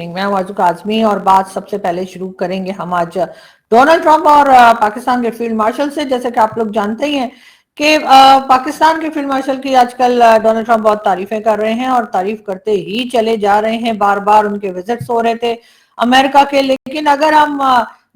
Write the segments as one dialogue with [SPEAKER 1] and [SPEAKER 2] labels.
[SPEAKER 1] मैं वाजु काजमी और बात सबसे पहले शुरू करेंगे हम आज डोनाल्ड ट्रंप और पाकिस्तान के फील्ड मार्शल से। जैसे कि आप लोग जानते ही हैं कि पाकिस्तान के फील्ड मार्शल की आजकल डोनाल्ड ट्रंप बहुत तारीफें कर रहे हैं और तारीफ करते ही चले जा रहे हैं। बार बार उनके विजिट्स हो रहे थे अमेरिका के। लेकिन अगर हम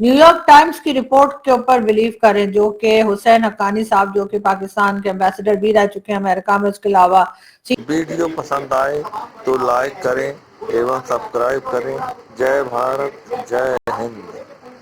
[SPEAKER 1] न्यूयॉर्क टाइम्स की रिपोर्ट के ऊपर बिलीव करें, जो कि हुसैन हक्कानी साहब जो कि पाकिस्तान के एम्बेसडर भी रह चुके हैं अमेरिका में, उसके अलावा
[SPEAKER 2] वीडियो पसंद आए तो लाइक करें एवं सब्सक्राइब करें। जय भारत, जय हिंद।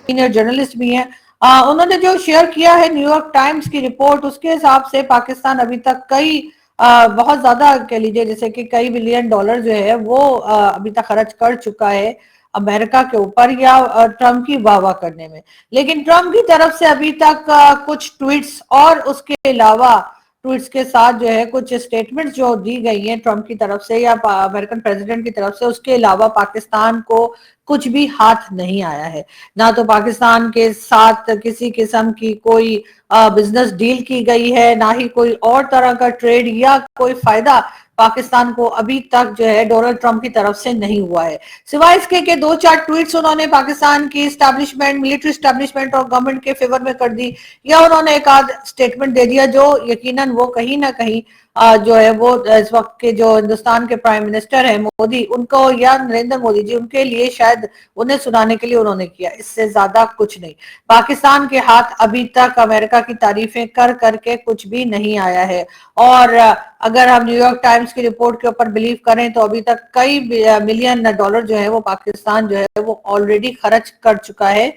[SPEAKER 1] सीनियर जर्नलिस्ट भी हैं, उन्होंने जो शेयर किया है न्यूयॉर्क टाइम्स की रिपोर्ट, उसके हिसाब से पाकिस्तान अभी तक कई बहुत ज्यादा कह लीजिए जैसे कि कई बिलियन डॉलर जो है वो अभी तक खर्च कर चुका है अमेरिका के ऊपर या ट्रम्प की वाहवाह करने में। लेकिन ट्रम्प की तरफ से अभी तक कुछ ट्वीट्स और उसके अलावा ट्वीट्स के साथ जो है कुछ स्टेटमेंट जो दी गई हैं ट्रम्प की तरफ से या अमेरिकन प्रेसिडेंट की तरफ से, उसके अलावा पाकिस्तान को कुछ भी हाथ नहीं आया है। ना तो पाकिस्तान के साथ किसी किस्म की कोई बिजनेस डील की गई है, ना ही कोई और तरह का ट्रेड या कोई फायदा पाकिस्तान को अभी तक जो है डोनाल्ड ट्रंप की तरफ से नहीं हुआ है। सिवाय इसके के दो चार ट्वीट्स उन्होंने पाकिस्तान की एस्टैब्लिशमेंट, मिलिट्री एस्टैब्लिशमेंट और गवर्नमेंट के फेवर में कर दी, या उन्होंने एक आध स्टेटमेंट दे दिया जो यकीनन वो कहीं ना कहीं जो है वो इस वक्त के जो हिंदुस्तान के प्राइम मिनिस्टर है मोदी, उनको या नरेंद्र मोदी जी, उनके लिए शायद उन्हें सुनाने के लिए उन्होंने किया। इससे ज्यादा कुछ नहीं। पाकिस्तान के हाथ अभी तक अमेरिका की तारीफें कर करके कुछ भी नहीं आया है। और अगर हम न्यूयॉर्क टाइम्स की रिपोर्ट के ऊपर बिलीव करें तो अभी तक कई मिलियन डॉलर जो है वो पाकिस्तान जो है वो ऑलरेडी खर्च कर चुका है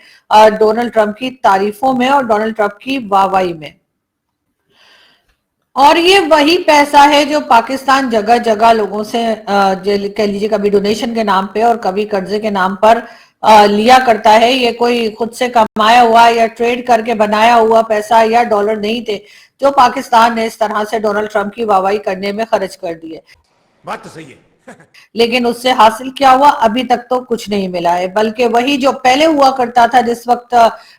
[SPEAKER 1] डोनाल्ड ट्रंप की तारीफों में और डोनाल्ड ट्रंप की वाहवाही में। और ये वही पैसा है जो पाकिस्तान जगह जगह लोगों से कह लीजिए कभी डोनेशन के नाम पे और कभी कर्जे के नाम पर लिया करता है। ये कोई खुद से कमाया हुआ या ट्रेड करके बनाया हुआ पैसा या डॉलर नहीं थे जो पाकिस्तान ने इस तरह से डोनाल्ड ट्रंप की वाहवाही करने में खर्च कर दिए।
[SPEAKER 3] बात तो सही है।
[SPEAKER 1] लेकिन उससे हासिल क्या हुआ? अभी तक तो कुछ नहीं मिला है, बल्कि वही जो पहले हुआ करता था, जिस वक्त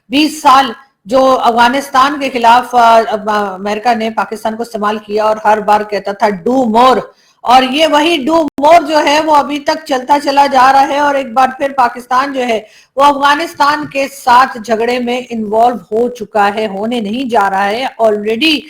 [SPEAKER 1] 20 साल जो अफगानिस्तान के खिलाफ अमेरिका ने पाकिस्तान को इस्तेमाल किया और हर बार कहता था डू मोर, और ये वही डू मोर जो है वो अभी तक चलता चला जा रहा है। और एक बार फिर पाकिस्तान जो है वो अफगानिस्तान के साथ झगड़े में इन्वॉल्व हो चुका है, होने नहीं जा रहा है। ऑलरेडी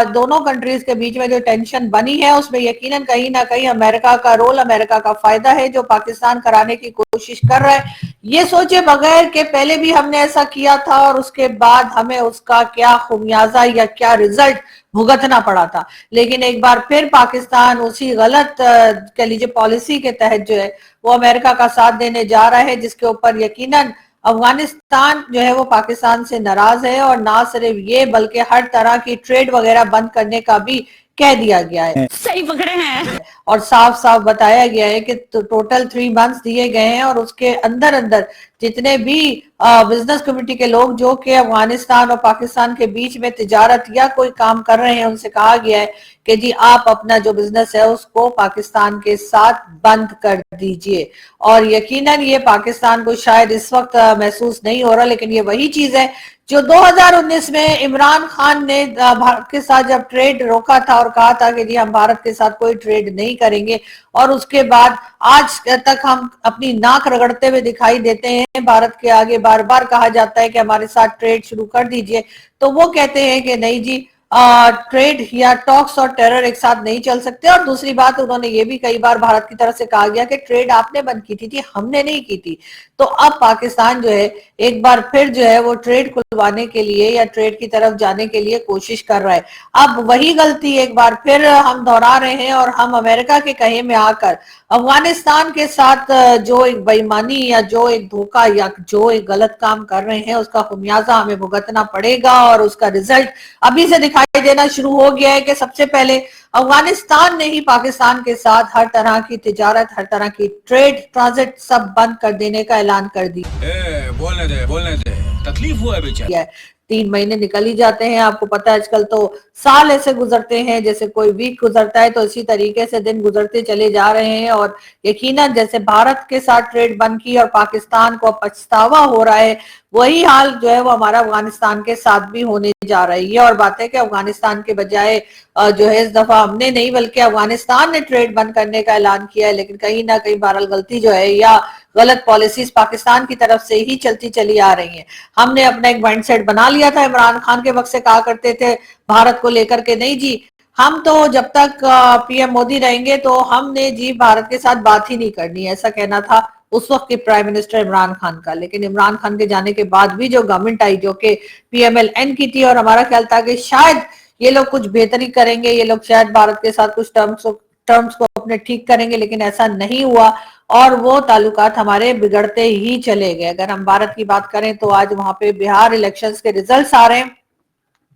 [SPEAKER 1] दोनों कंट्रीज के बीच में जो टेंशन बनी है उसमें यकीनन कहीं ना कहीं अमेरिका का रोल, अमेरिका का फायदा है, जो पाकिस्तान कराने की कोशिश कर रहा है ये सोचे बगैर कि पहले भी हमने ऐसा किया था और उसके बाद हमें उसका क्या खुमियाजा या क्या रिजल्ट भुगतना पड़ा था। लेकिन एक बार फिर पाकिस्तान उसी गलत कह लीजिए पॉलिसी के तहत जो है वो अमेरिका का साथ देने जा रहा है, जिसके ऊपर यकीनन अफगानिस्तान जो है वो पाकिस्तान से नाराज है। और ना सिर्फ ये बल्कि हर तरह की ट्रेड वगैरह बंद करने का भी कह दिया गया है।
[SPEAKER 4] सही पकड़े हैं।
[SPEAKER 1] और साफ साफ बताया गया है कि टोटल 3 मंथ्स दिए गए हैं और उसके अंदर अंदर जितने भी बिजनेस कम्युनिटी के लोग जो कि अफगानिस्तान और पाकिस्तान के बीच में तिजारत या कोई काम कर रहे हैं, उनसे कहा गया है कि जी आप अपना जो बिजनेस है उसको पाकिस्तान के साथ बंद कर दीजिए। और यकीनन ये पाकिस्तान को शायद इस वक्त महसूस नहीं हो रहा, लेकिन ये वही चीज है जो 2019 में इमरान खान ने भारत के साथ जब ट्रेड रोका था और कहा था कि जी हम भारत के साथ कोई ट्रेड नहीं करेंगे, और उसके बाद आज तक हम अपनी नाक रगड़ते हुए दिखाई देते हैं। भारत के आगे बार बार कहा जाता है कि हमारे साथ ट्रेड शुरू कर दीजिए, तो वो कहते हैं कि नहीं जी ट्रेड या टॉक्स और टेरर एक साथ नहीं चल सकते। और दूसरी बात उन्होंने ये भी कई बार भारत की तरफ से कहा गया कि ट्रेड आपने बंद की थी, हमने नहीं की थी। तो अब पाकिस्तान जो है एक बार फिर जो है वो ट्रेड खुलवाने के लिए या ट्रेड की तरफ जाने के लिए कोशिश कर रहा है। अब वही गलती एक बार फिर हम दोहरा रहे हैं और हम अमेरिका के कहे में आकर अफगानिस्तान के साथ जो एक बेईमानी या जो एक धोखा या जो एक गलत काम कर रहे हैं उसका खुमियाजा हमें भुगतना पड़ेगा। और उसका रिजल्ट अभी से दिखाई देना शुरू हो गया है कि सबसे पहले अफगानिस्तान ने ही पाकिस्तान के साथ हर तरह की तिजारत, हर तरह की ट्रेड, ट्रांजिट सब बंद कर देने का ऐलान कर दिया।
[SPEAKER 3] बोलने दे, तकलीफ हुआ है बेचारा।
[SPEAKER 1] 3 महीने निकल ही जाते हैं, आपको पता है आजकल तो साल ऐसे गुजरते हैं, जैसे कोई वीक गुजरता है तो इसी तरीके से दिन गुजरते चले जा रहे हैं। और यकीनन जैसे भारत के साथ ट्रेड बंद की और पाकिस्तान को पछतावा हो रहा है, वही हाल जो है वो हमारा अफगानिस्तान के साथ भी होने जा रही है। और बात है कि अफगानिस्तान के बजाय जो है इस दफा हमने नहीं बल्कि अफगानिस्तान ने ट्रेड बंद करने का ऐलान किया है, लेकिन कहीं ना कहीं बहरहाल गलती जो है या غلط پالیسیز پاکستان کی طرف سے ہی چلتی چلی آ رہی ہیں. ہم نے اپنا ایک مائنڈ سیٹ بنا لیا تھا, عمران خان کے وقت سے کہا کرتے تھے بھارت کو لے کر کے نہیں جی ہم تو جب تک پی ایم مودی رہیں گے تو ہم نے جی بھارت کے ساتھ بات ہی نہیں کرنی, ایسا کہنا تھا اس وقت کے پرائم منسٹر عمران خان کا. لیکن عمران خان کے جانے کے بعد بھی جو گورنمنٹ آئی جو کہ پی ایم ایل این کی تھی, اور ہمارا خیال تھا کہ شاید یہ لوگ کچھ بہتری کریں گے, یہ لوگ شاید بھارت کے ساتھ کچھ ٹرمز کو اپنے ٹھیک کریں گے, لیکن ایسا نہیں ہوا اور وہ تعلقات ہمارے بگڑتے ہی چلے گئے. اگر ہم بھارت کی بات کریں تو آج وہاں پہ بہار الیکشنز کے ریزلٹس آ رہے ہیں,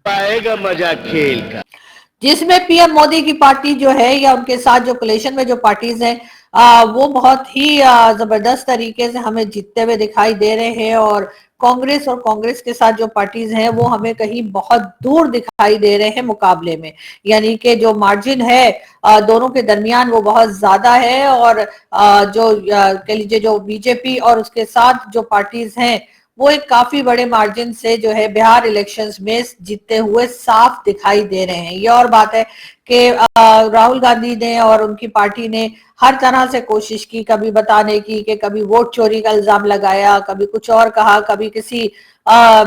[SPEAKER 4] پائے گا مزہ کھیل کا,
[SPEAKER 1] جس میں پی ایم مودی کی پارٹی جو ہے یا ان کے ساتھ جو کولیشن میں جو پارٹیز ہیں وہ بہت ہی زبردست طریقے سے ہمیں جیتتے ہوئے دکھائی دے رہے ہیں, اور کانگریس کے ساتھ جو پارٹیز ہیں وہ ہمیں کہیں بہت دور دکھائی دے رہے ہیں مقابلے میں. یعنی کہ جو مارجن ہے دونوں کے درمیان وہ بہت زیادہ ہے, اور جو کہہ لیجیے جو بی جے پی اور اس کے ساتھ جو پارٹیز ہیں وہ ایک کافی بڑے مارجن سے جو ہے بہار الیکشنز میں جیتتے ہوئے صاف دکھائی دے رہے ہیں. یہ اور بات ہے کہ راہل گاندھی نے اور ان کی پارٹی نے ہر طرح سے کوشش کی کبھی بتانے کی کہ کبھی ووٹ چوری کا الزام لگایا, کبھی کچھ اور کہا, کبھی کسی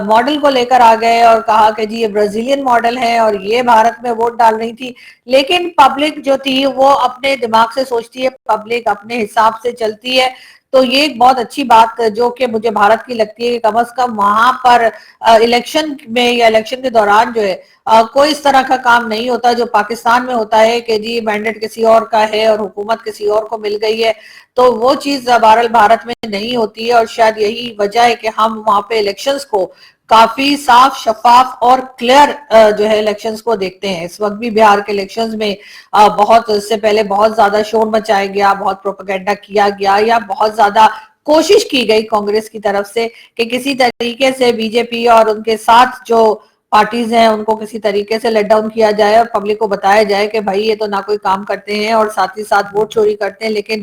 [SPEAKER 1] ماڈل کو لے کر آ گئے اور کہا کہ جی یہ برازیلین ماڈل ہے اور یہ بھارت میں ووٹ ڈال رہی تھی. لیکن پبلک جو تھی وہ اپنے دماغ سے سوچتی ہے, پبلک اپنے حساب سے چلتی ہے. تو یہ ایک بہت اچھی بات جو کہ مجھے بھارت کی لگتی ہے کہ کم از کم وہاں پر الیکشن میں یا الیکشن کے دوران جو ہے کوئی اس طرح کا کام نہیں ہوتا جو پاکستان میں ہوتا ہے کہ جی مینڈیٹ کسی اور کا ہے اور حکومت کسی اور کو مل گئی ہے. تو وہ چیز بہرحال بھارت میں نہیں ہوتی ہے, اور شاید یہی وجہ ہے کہ ہم وہاں پہ الیکشنز کو کافی صاف شفاف اور کلیئر جو ہے الیکشنز کو دیکھتے ہیں. اس وقت بھی بہار کے الیکشنز میں بہت اس سے پہلے بہت زیادہ شور مچایا گیا, بہت پروپیگنڈا کیا گیا, یا بہت زیادہ کوشش کی گئی کانگریس کی طرف سے کہ کسی طریقے سے بی جے پی اور ان کے ساتھ جو پارٹیز ہیں ان کو کسی طریقے سے لیٹ ڈاؤن کیا جائے اور پبلک کو بتایا جائے کہ بھائی یہ تو نہ کوئی کام کرتے ہیں اور ساتھ ہی ساتھ ووٹ چوری کرتے ہیں. لیکن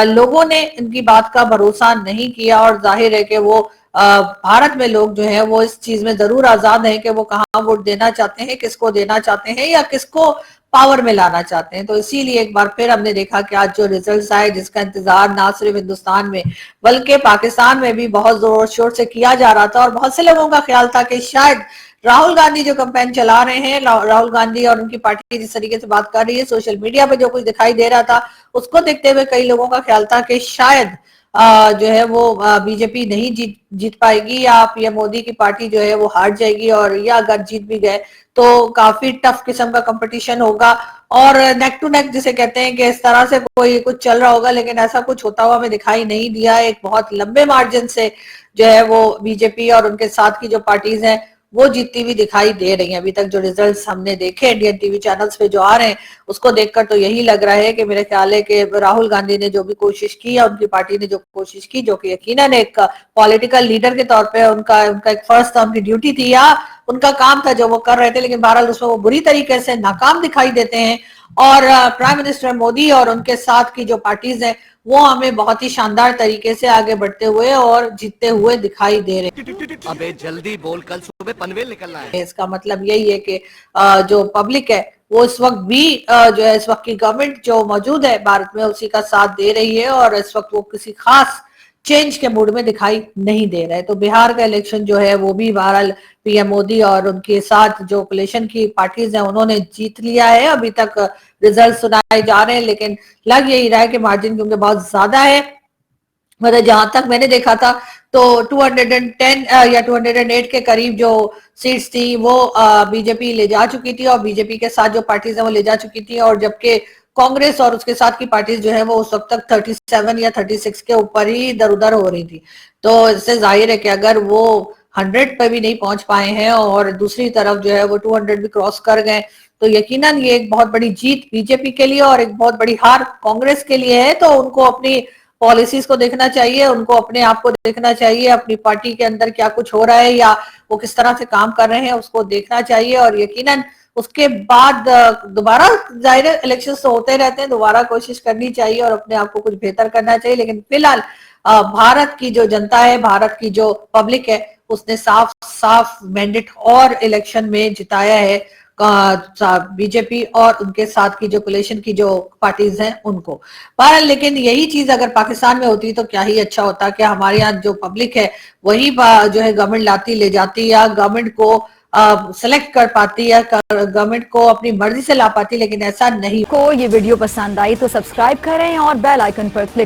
[SPEAKER 1] لوگوں نے ان کی بات کا بھروسہ نہیں کیا, اور ظاہر ہے کہ وہ بھارت میں لوگ جو ہیں وہ اس چیز میں ضرور آزاد ہیں کہ وہ کہاں ووٹ دینا چاہتے ہیں, کس کو دینا چاہتے ہیں, یا کس کو پاور میں لانا چاہتے ہیں. تو اسی لیے ایک بار پھر ہم نے دیکھا کہ آج جو ریزلٹس آئے جس کا انتظار نہ صرف ہندوستان میں بلکہ پاکستان میں بھی بہت زور شور سے کیا جا رہا تھا, اور بہت سے لوگوں کا خیال تھا کہ شاید راہل گاندھی جو کمپین چلا رہے ہیں, راہل گاندھی اور ان کی پارٹی جس طریقے سے بات کر رہی ہے سوشل میڈیا پہ جو کچھ دکھائی دے رہا تھا اس کو دیکھتے ہوئے کئی لوگوں کا خیال تھا کہ شاید جو ہے وہ بی جے پی نہیں جیت پائے گی, یا پی ایم مودی کی پارٹی جو ہے وہ ہار جائے گی, اور یا اگر جیت بھی گئے تو کافی ٹف قسم کا کمپٹیشن ہوگا اور نیک ٹو نیک جسے کہتے ہیں کہ اس طرح سے کوئی کچھ چل رہا ہوگا. لیکن ایسا کچھ ہوتا ہوا ہمیں دکھائی نہیں دیا. ایک بہت لمبے مارجن سے جو ہے وہ بی جے پی اور ان کے ساتھ کی جو پارٹیز ہیں وہ جیتتی ہوئی دکھائی دے رہی ہیں. ابھی تک جو ریزلٹس ہم نے دیکھے انڈین ٹی وی چینلز پہ جو آ رہے ہیں اس کو دیکھ کر تو یہی لگ رہا ہے کہ میرے خیال ہے کہ راہل گاندھی نے جو بھی کوشش کی یا ان کی پارٹی نے جو کوشش کی, جو کہ یقیناً ایک پولیٹیکل لیڈر کے طور پہ ان کا ایک فرض تھا, ان کی ڈیوٹی تھی یا ان کا کام تھا جو وہ کر رہے تھے, لیکن بہرحال اس میں وہ بری طریقے سے ناکام دکھائی دیتے ہیں. اور پرائم منسٹر مودی اور ان کے ساتھ کی جو پارٹیز ہیں وہ ہمیں بہت ہی شاندار طریقے سے آگے بڑھتے ہوئے اور جیتتے ہوئے دکھائی دے رہے ہیں.
[SPEAKER 4] ابے جلدی بول, کل صبح پنویل نکلنا ہے.
[SPEAKER 1] اس کا مطلب یہی ہے کہ جو پبلک ہے وہ اس وقت بھی جو ہے اس وقت کی گورنمنٹ جو موجود ہے بھارت میں اسی کا ساتھ دے رہی ہے, اور اس وقت وہ کسی خاص چینج کے موڈ میں دکھائی نہیں دے رہے. تو بہار کا الیکشن جو ہے وہ بھی بہرحال پی ایم مودی اور ان کے ساتھ جو کولیشن کی پارٹیز ہیں انہوں نے جیت لیا ہے. ابھی تک ریزلٹ سنائے جا رہے ہیں لیکن لگ یہی رہا ہے کہ مارجن کیونکہ بہت زیادہ ہے. مطلب جہاں تک میں نے دیکھا تھا تو 210 یا 208 کے قریب جو سیٹس تھی وہ بی جے پی لے جا چکی تھی, اور بی جے پی کے ساتھ جو پارٹیز ہیں وہ لے جا چکی تھی, اور جبکہ کانگریس اور اس کے ساتھ کی پارٹیز جو ہے وہ اس وقت تک 37 یا 36 کے اوپر ہی ادھر ادھر ہو رہی تھی. تو اس سے ظاہر ہے کہ اگر وہ 100 پہ بھی نہیں پہنچ پائے ہیں اور دوسری طرف جو ہے وہ 200 بھی کراس کر گئے تو یقیناً یہ ایک بہت بڑی جیت بی جے پی کے لیے اور ایک بہت بڑی ہار کانگریس کے لیے ہے. تو ان کو اپنی پالیسیز کو دیکھنا چاہیے, ان کو اپنے آپ کو دیکھنا چاہیے, اپنی پارٹی کے اندر کیا کچھ ہو رہا ہے یا وہ کس طرح سے کام کر رہے ہیں اس کو دیکھنا چاہیے, اور یقیناً اس کے بعد دوبارہ ظاہر الیکشنز تو ہوتے رہتے ہیں, دوبارہ کوشش کرنی چاہیے اور اپنے آپ کو کچھ بہتر کرنا چاہیے. لیکن فی الحال بھارت کی جو جنتا ہے, بھارت کی جو پبلک ہے اس نے صاف صاف مینڈیٹ اور الیکشن میں جتایا ہے बीजेपी और उनके साथ की जो कोलिशन की जो पार्टीज हैं उनको। बहरहाल लेकिन यही चीज अगर पाकिस्तान में होती तो क्या ही अच्छा होता कि हमारे यहाँ जो पब्लिक है वही जो है गवर्नमेंट लाती ले जाती या गवर्नमेंट को सेलेक्ट कर पाती या गवर्नमेंट को अपनी मर्जी से ला पाती, लेकिन ऐसा नहीं।
[SPEAKER 5] को ये वीडियो पसंद आई तो सब्सक्राइब करें और बेल आइकन पर क्लिक